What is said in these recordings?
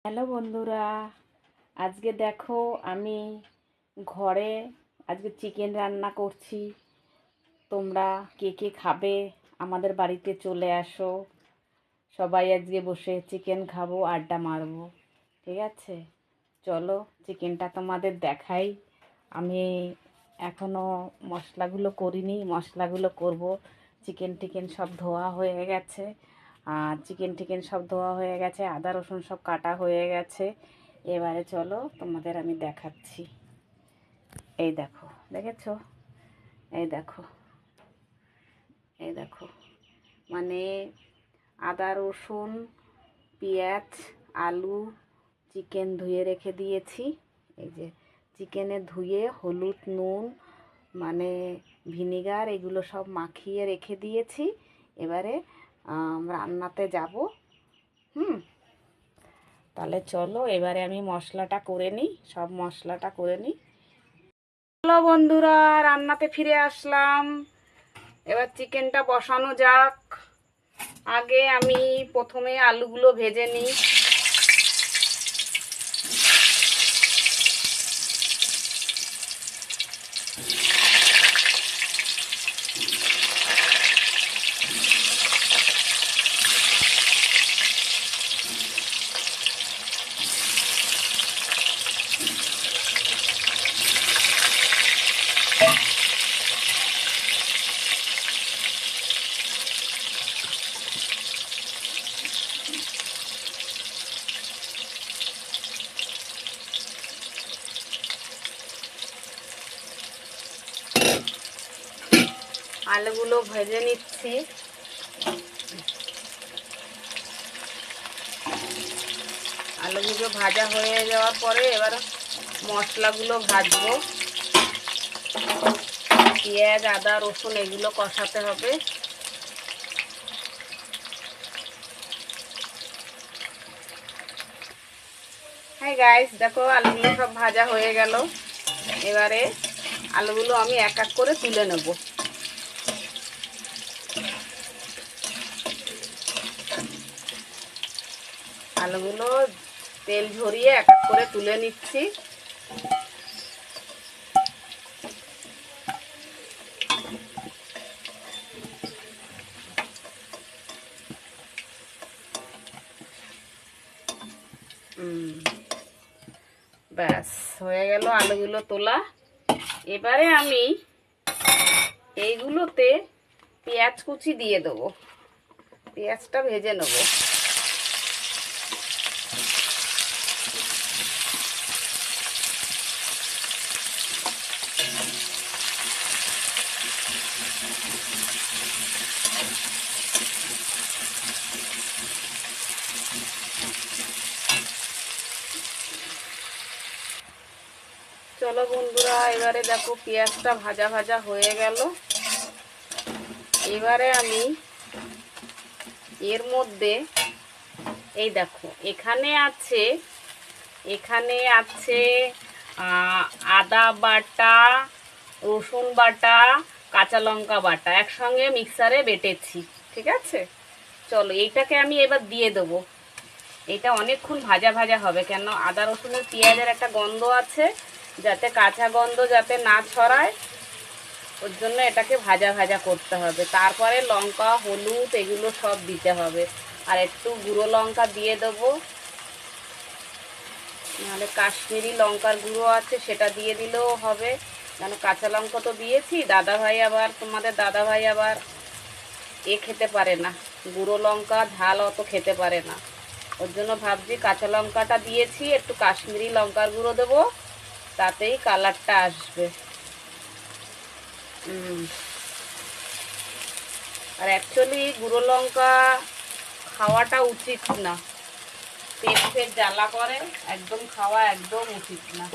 Hello বন্ধুরা, আজকে দেখো আমি ঘরে আজকে চিকেন রান্না করছি। তোমরা কে কে খাবে আমাদের বাড়িতে চলে আসো। সবাই আজকে বসে চিকেন খাবো, আড্ডা মারবো। ঠিক আছে, চলো চিকেনটা তোমাদের দেখাই। আমি এখনও মশলাগুলো করিনি, মশলাগুলো করব। চিকেন টিকেন সব ধোয়া হয়ে গেছে, আর চিকেন সব ধোয়া হয়ে গেছে, আদা রসুন সব কাটা হয়ে গেছে। এবারে চলো তোমাদের আমি দেখাচ্ছি। এই দেখো, দেখেছো? এই দেখো, এই দেখো, মানে আদা রসুন পেঁয়াজ আলু চিকেন ধুয়ে রেখে দিয়েছি। এই যে চিকেনে ধুয়ে হলুদ নুন মানে ভিনিগার এগুলো সব মাখিয়ে রেখে দিয়েছি। এবারে রান্নাতে যাব। তাহলে চলো এবারে আমি মশলাটা করে নিই, সব মশলাটা করে নিই। চলো বন্ধুরা, রান্নাতে ফিরে আসলাম। এবার চিকেনটা বসানো যাক। আগে আমি প্রথমে আলুগুলো ভেজে নিই। আলুগুলো ভেজে নিচ্ছি। আলুগুলো ভাজা হয়ে যাওয়ার পরে এবার মশলাগুলো ভাজবো। পেঁয়াজ আদা রসুন এগুলো কষাতে হবে। হাই গাইস, দেখো আলুগুলো সব ভাজা হয়ে গেল। এবারে আলুগুলো আমি এক এক করে তুলে নেব। আলুগুলো তেল ঝরিয়ে এক এক করে তুলে নিচ্ছি। ব্যাস হয়ে গেল আলুগুলো তোলা। এবারে আমি এইগুলোতে পেঁয়াজ কুচি দিয়ে দেবো। পেঁয়াজটা ভেজে নেবো। চলো বন্ধুরা, এবারে দেখো পেঁয়াজটা ভাজা ভাজা হয়ে গেল। এবারে আমি এর মধ্যে এই দেখো এখানে আছে আদা বাটা রসুন বাটা কাঁচা লঙ্কা বাটা একসঙ্গে মিক্সারে বেটেছি। ঠিক আছে, চলো এইটাকে আমি এবার দিয়ে দেবো। এটা অনেকক্ষণ ভাজা ভাজা হবে, কেন আদা রসুনের পেঁয়াজের একটা গন্ধ আছে, যাতে কাঁচা গন্ধ যাতে না ছড়ায়, ওর জন্য এটাকে ভাজা ভাজা করতে হবে। তারপরে লঙ্কা হলুদ এগুলো সব দিতে হবে, আর একটু গুঁড়ো লঙ্কা দিয়ে দেবো, নাহলে কাশ্মীরি লঙ্কার গুঁড়ো আছে সেটা দিয়ে দিলেও হবে। কেন কাঁচা লঙ্কা তো দিয়েছি, তোমাদের দাদাভাই আবার খেতে পারে না, গুঁড়ো লঙ্কা ঝাল অত খেতে পারে না। ওর জন্য ভাবছি কাঁচা লঙ্কাটা দিয়েছি, একটু কাশ্মীরি লঙ্কার গুঁড়ো দেবো, তাতেই কালারটা আসবে। আর অ্যাকচুয়ালি গুঁড়ো লঙ্কা খাওয়াটা উচিত না, পেট জ্বালা করে, একদম খাওয়া একদম উচিত না।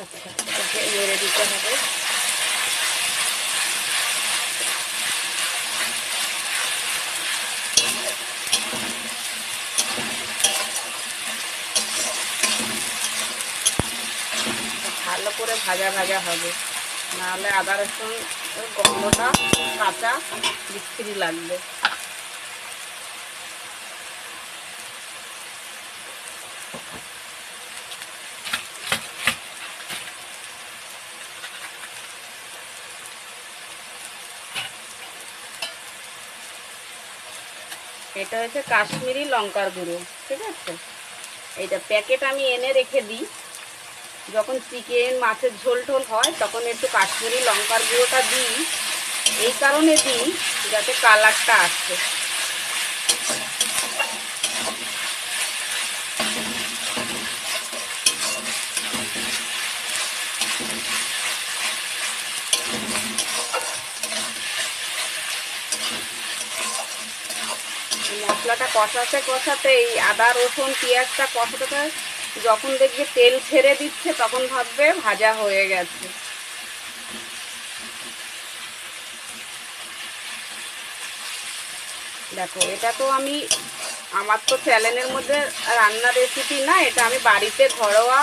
আচ্ছা, ওকে নেড়ে দিতে হবে। ভালো করে ভাজা ভাজা হবে, নাহলে আদা রসুন গন্ধটা কাঁচা বিচ্ছিরি লাগবে। এটা হচ্ছে কাশ্মীরি লঙ্কার গুঁড়ো, ঠিক আছে? এইটা প্যাকেট আমি এনে রেখে দিই, যখন চিকেন মাছের ঝোল টোল হয় তখন একটু কাশ্মীরি লঙ্কার গুঁড়োটা দিই। এই কারণে দিই যাতে কালারটা আসে। মশলাটা কষাতে কষাতে এই আদা রসুন পেঁয়াজটা কষাতে যখন দেখবে তেল ছেড়ে দিচ্ছে তখন ভাববে ভাজা হয়ে গেছে। দেখো, এটা তো আমার তো চ্যানেলের মধ্যে রান্না রেসিপি না, এটা আমি বাড়িতে ঘরোয়া,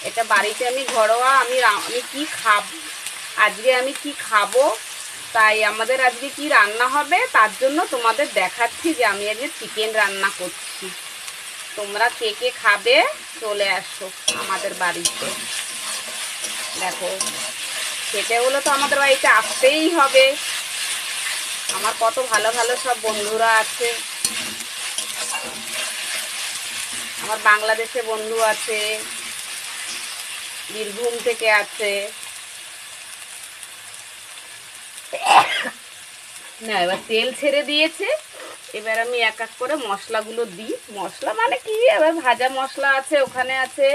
এটা বাড়িতে আমি ঘরোয়া আমি কি আজকে আমি কি খাবো, তাই আমাদের আজকে কি রান্না হবে তার জন্য তোমাদের দেখাচ্ছি যে আমি আজকে চিকেন রান্না করছি। তোমরা কে কে খাবে চলে আসো আমাদের বাড়িতে। দেখো, খেতে হলে তো আমাদের বাড়িতে আসতেই হবে। আমার কত ভালো ভালো সব বন্ধুরা আছে, আমার বাংলাদেশে বন্ধু আছে, বীরভূম থেকে আছে। না, এবার তেল ছেড়ে দিয়েছে, এবার আমি এক এক করে মশলাগুলো দিই। মশলা মানে কি, এবার ভাজা মশলা আছে, ওখানে আছে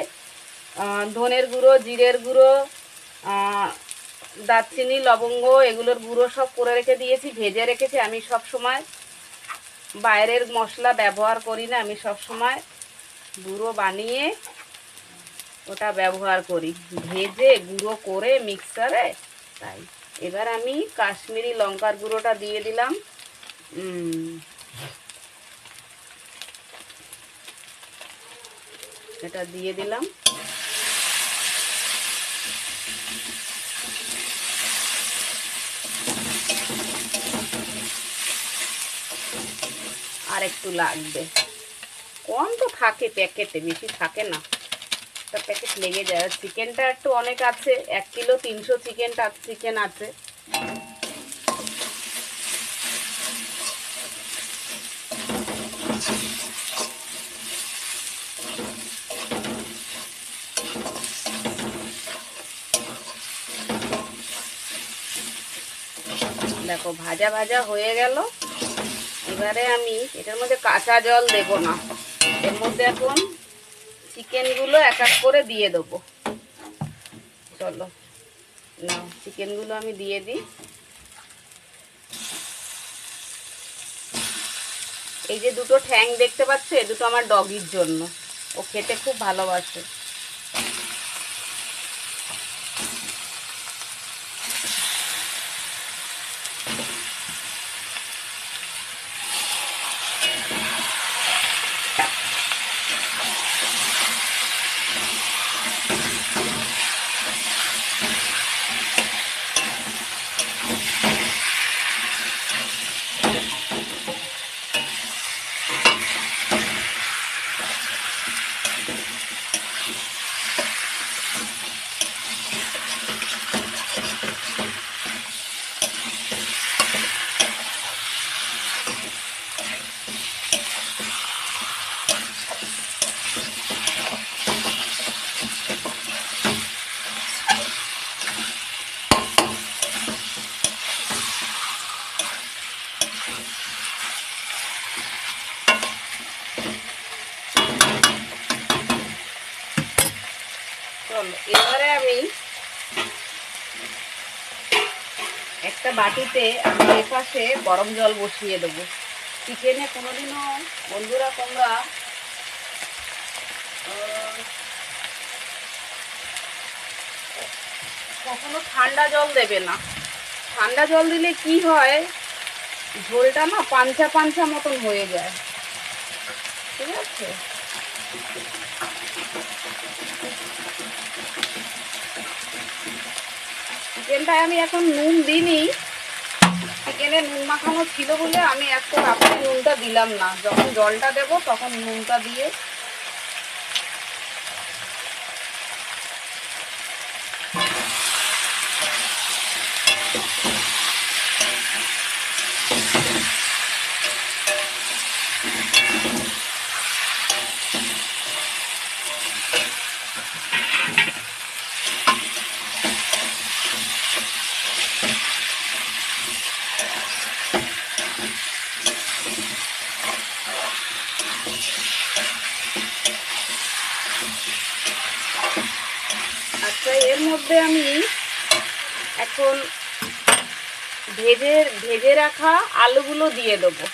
ধনের গুঁড়ো, জিরের গুঁড়ো, দারচিনি, লবঙ্গ, এগুলোর গুঁড়ো সব করে রেখে দিয়েছি, ভেজে রেখেছি। আমি সব সময় বাইরের মশলা ব্যবহার করি না, আমি সব সময় গুঁড়ো বানিয়ে ওটা ব্যবহার করি, ভেজে গুঁড়ো করে মিক্সারে। তাই এবার আমি কাশ্মীরি লঙ্কার গুঁড়োটা দিয়ে দিলাম। এটা দিয়ে দিলাম। আর একটু লাগবে, কম তো থাকে প্যাকেটে, বেশি থাকে না, একটা প্যাকেট লেগে যায়। চিকেনটা একটু অনেক আছে, 1 কিলো 300 চিকেন আছে। দেখো, ভাজা ভাজা হয়ে গেল। এবারে আমি এটার মধ্যে কাঁচা জল দেব না, এর মধ্যে এখন চিকেনগুলো এক এক করে দিয়ে দেবো। চলো না, চিকেনগুলো আমি দিয়ে দিই। এই যে দুটো ঠ্যাং দেখতে পাচ্ছ, এই দুটো আমার ডগির জন্য, ও খেতে খুব ভালোবাসে। চলো, এবারে আমি একটা বাটিতে আমি এপাশে গরম জল বসিয়ে দেবো। চিকেনে কোনোদিনও বন্ধুরা তোমরা কখনো ঠান্ডা জল দেবে না। ঠান্ডা জল দিলে কি হয়, ঝোলটা না পাঞ্চা পাঞ্চা মতন হয়ে যায়, ঠিক আছে? চিকেনটায় আমি এখন নুন দিইনি, চিকেনে নুন মাখানো ছিল বলে আমি এত তাড়াতাড়ি নুনটা দিলাম না। যখন জলটা দেব তখন নুনটা দিয়ে আচ্ছা, এর মধ্যে আমি এখন ভেজে রাখা আলুগুলো দিয়ে দেবো।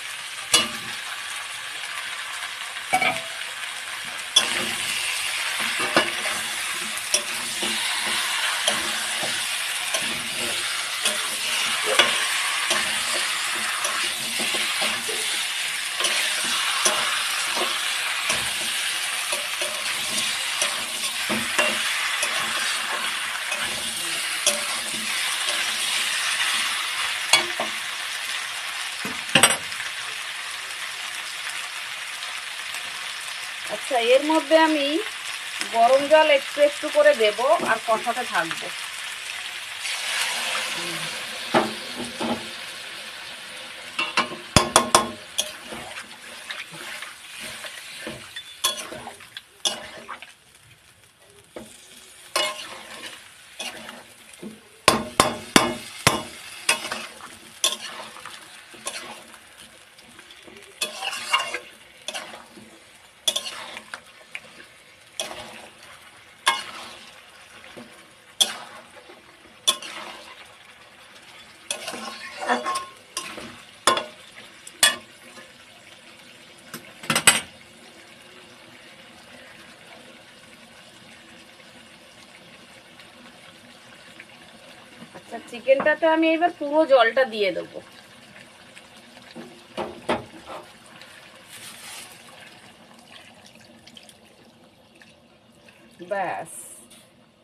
আচ্ছা, এর মধ্যে আমি গরম জল একটু একটু করে দেব আর কষাতে থাকবো। আচ্ছা, চিকেনটাতে আমি এবার পুরো জলটা দিয়ে দেবো। ব্যাস,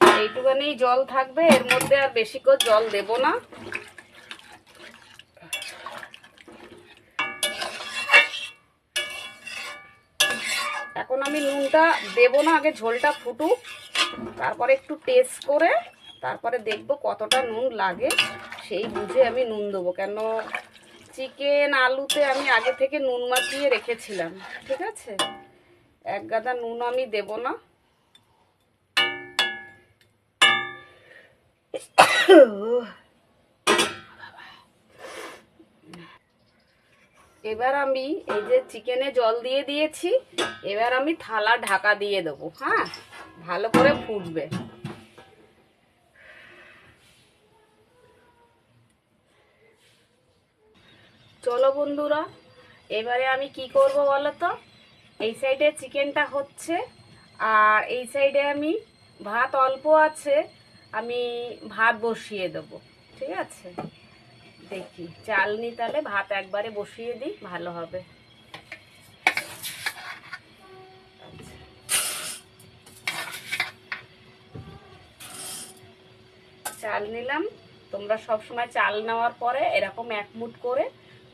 এইটুখানি জল থাকবে, এর মধ্যে আর বেশি করে জল দেব না। এখন আমি নুনটা দেব না, আগে ঝোলটা ফুটুক, তারপরে একটু টেস্ট করে তারপরে দেখব কতটা নুন লাগে, সেই বুঝে আমি নুন দেবো। কেন চিকেন আলুতে আমি আগে থেকে নুন মাখিয়ে রেখেছিলাম, ঠিক আছে? এক গাদা নুন আমি দেব না। এবার আমি এই যে চিকেনে জল দিয়ে দিয়েছি, এবার আমি থালা ঢাকা দিয়ে দেবো। হ্যাঁ, ভালো করে ফুটবে। চলো বন্ধুরা, এবারে আমি কি করব বলো তো। এই সাইডে চিকেনটা হচ্ছে আর এই সাইডে আমি ভাত অল্প আছে, আমি ভাত বসিয়ে দেবো, ঠিক আছে? দেখি চাল নি, তাহলে ভাত একবারে বসিয়ে দিই, ভালো হবে। চাল নিলাম। তোমরা সব সময় চাল নেওয়ার পরে এরকম এক মুঠ করে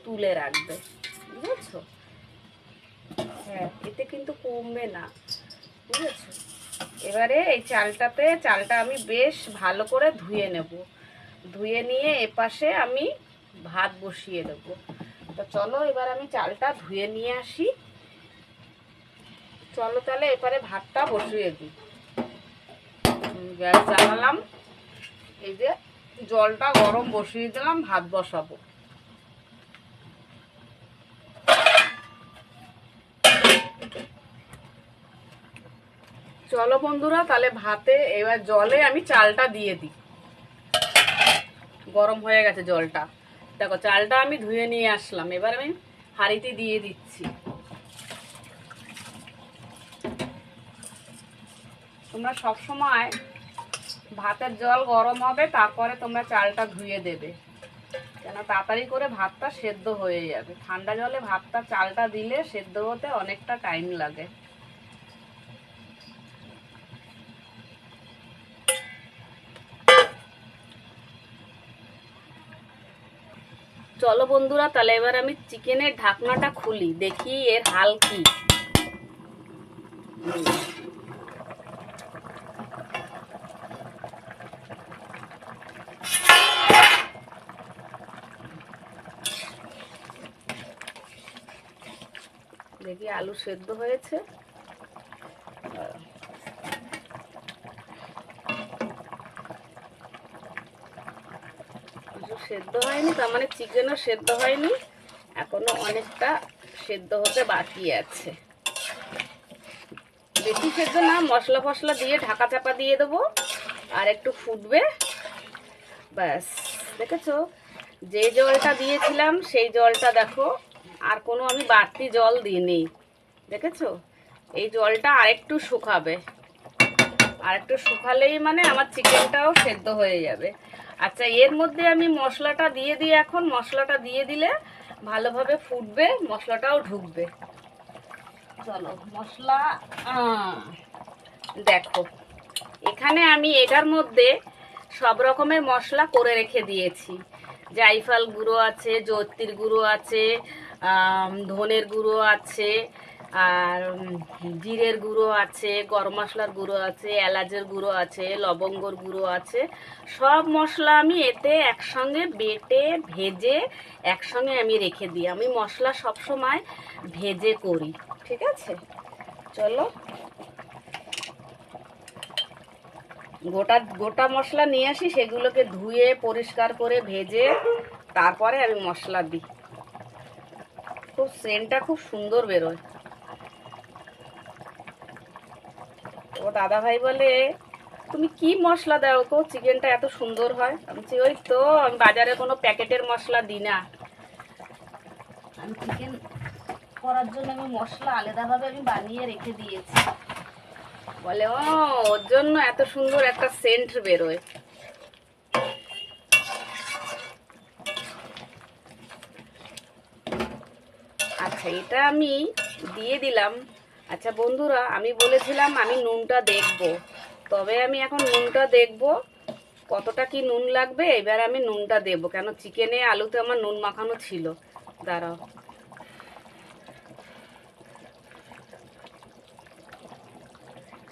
তুলে রাখবে, বুঝেছো? হ্যাঁ, এতে কিন্তু কমবে না, বুঝেছো? এবারে এই চালটা আমি বেশ ভালো করে ধুয়ে নেব। ধুয়ে নিয়ে এপাশে আমি ভাত বসিয়ে দেবো। তো চলো এবার আমি চালটা ধুয়ে নিয়ে আসি। চলো তাহলে এবারে ভাতটা বসিয়ে দিই। গ্যাস জ্বালালাম, এই যে জলটা গরম বসিয়ে দিলাম, ভাত বসাবো। চলো বন্ধুরা, তাহলে ভাতে এবার জলে আমি চালটা দিয়ে দিই। গরম হয়ে গেছে জলটা, দেখো চালটা আমি ধুয়ে নিয়ে আসলাম, এবার আমি হাঁড়িতে দিয়ে দিচ্ছি। তোমরা সব সময় ভাতের জল গরম হবে, তারপরে তোমরা চালটা ধুয়ে দেবে, কেন তাড়াতাড়ি করে ভাতটা সেদ্ধ হয়ে যাবে। ঠান্ডা জলে ভাতটা চালটা দিলে সেদ্ধ হতে অনেকটা টাইম লাগে। চলো বন্ধুরা, তাহলে এবার আমি চিকেনের ঢাকনাটা খুলি, দেখি এর হাল কি। দেখি আলু সেদ্ধ হয়েছে। কিছু সেদ্ধ হয়নি, তার মানে চিকেনও সেদ্ধ হয়নি, এখনো অনেকটা সেদ্ধ হতে বাকি আছে। বেশি সেদ্ধ না, মশলা ফসলা দিয়ে ঢাকা চাপা দিয়ে দেবো, আর একটু ফুটবে, ব্যাস। দেখেছো, যে জলটা দিয়েছিলাম সেই জলটা দেখো, আর কোনো আমি বাড়তি জল দিইনি। দেখেছো, এই জলটা আরেকটু শুকাবে, আরেকটু শুকালেই মানে আমার চিকেনটাও সেদ্ধ হয়ে যাবে। আচ্ছা, এর মধ্যে আমি মশলাটা দিয়ে দিই। এখন মশলাটা দিয়ে দিলে ভালোভাবে ফুটবে, মশলাটাও ঢুকবে। চলো মশলা দেখো, এখানে আমি এটার মধ্যে সব রকমের মশলা করে রেখে দিয়েছি। জায়ফল গুঁড়ো আছে, জয়িত্রীর গুঁড়ো আছে, ধনের গুঁড়ো আছে, আর জিরের গুঁড়ো আছে, গরম মশলার গুঁড়ো আছে, এলাচের গুঁড়ো আছে, লবঙ্গর গুঁড়ো আছে। সব মশলা আমি এতে একসঙ্গে বেটে ভেজে একসঙ্গে আমি রেখে দিই। আমি মশলা সব সময় ভেজে করি, ঠিক আছে। চলো, গোটা গোটা মশলা নিয়ে আসি, সেগুলোকে ধুয়ে পরিষ্কার করে ভেজে তারপরে আমি মশলা দিই। খুব সেন্টটা খুব সুন্দর বেরোয়। ও দাদা ভাই বলে, তুমি কি মশলা দাও তো চিকেনটা এত সুন্দর হয়? আমি বলছি, ওই তো আমি বাজারে কোনো প্যাকেটের মশলা দিই না, আমি চিকেন করার জন্য আমি মশলা আলাদাভাবে আমি বানিয়ে রেখে দিয়েছি। বলে, ও ওর জন্য এত সুন্দর একটা সেন্ট বেরোয়। আচ্ছা, এটা আমি দিয়ে দিলাম। আচ্ছা বন্ধুরা, আমি বলেছিলাম আমি নুনটা দেখব, তবে আমি এখন নুনটা দেখব কতটা কি নুন লাগবে। এবার আমি নুনটা দেব, কেন চিকেনে আলুতে আমার নুন মাখানো ছিল। দাঁড়াও,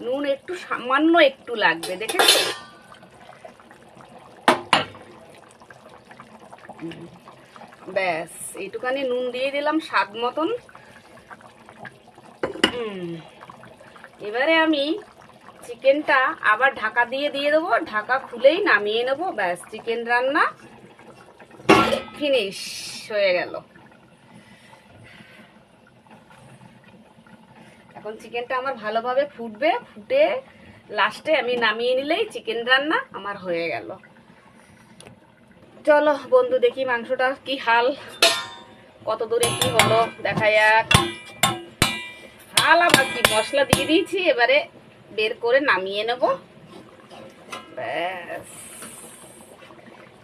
নুন একটু সামান্য একটু লাগবে, দেখেছো? ব্যাস, এইটুখানি নুন দিয়ে দিলাম স্বাদ মতন। এবারে আমি চিকেনটা আবার ঢাকা দিয়ে দেবো, ঢাকা খুলেই নামিয়ে নেবো, ব্যাস চিকেন রান্না ফিনিশ হয়ে গেল। এখন চিকেনটা আমার ভালোভাবে ফুটবে, ফুটে লাস্টে আমি নামিয়ে নিলেই চিকেন রান্না আমার হয়ে গেল। চলো বন্ধু, দেখি মাংসটা কি হাল, কত দূরে কি হলো দেখা যাক। হাল আবার কি, মশলা দিয়ে দিয়েছি, এবারে বের করে নামিয়ে নেব, ব্যাস।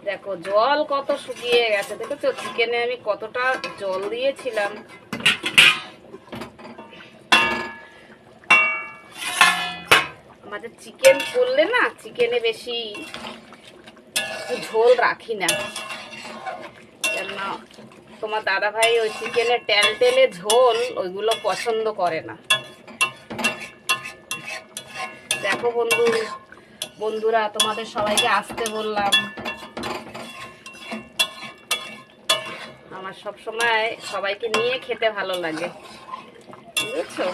দেখো জল কত শুকিয়ে গেছে, দেখেছো চিকেনে আমি কতটা জল দিয়েছিলাম। আমাদের চিকেন করলে না, চিকেনে বেশি ঝোল রাখি না, কেন তোমার দাদা ভাই ওই চিকেনের টেলটেলে ঝোল ওইগুলো পছন্দ করে না। দেখো বন্ধুরা, তোমাদের সবাইকে আসতে বললাম, আমার সব সময় সবাইকে নিয়ে খেতে ভালো লাগে, বুঝেছো?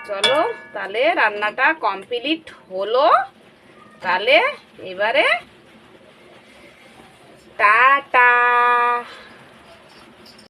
চলো তাহলে রান্নাটা কমপ্লিট হলো, তাহলে এবারে টাটা।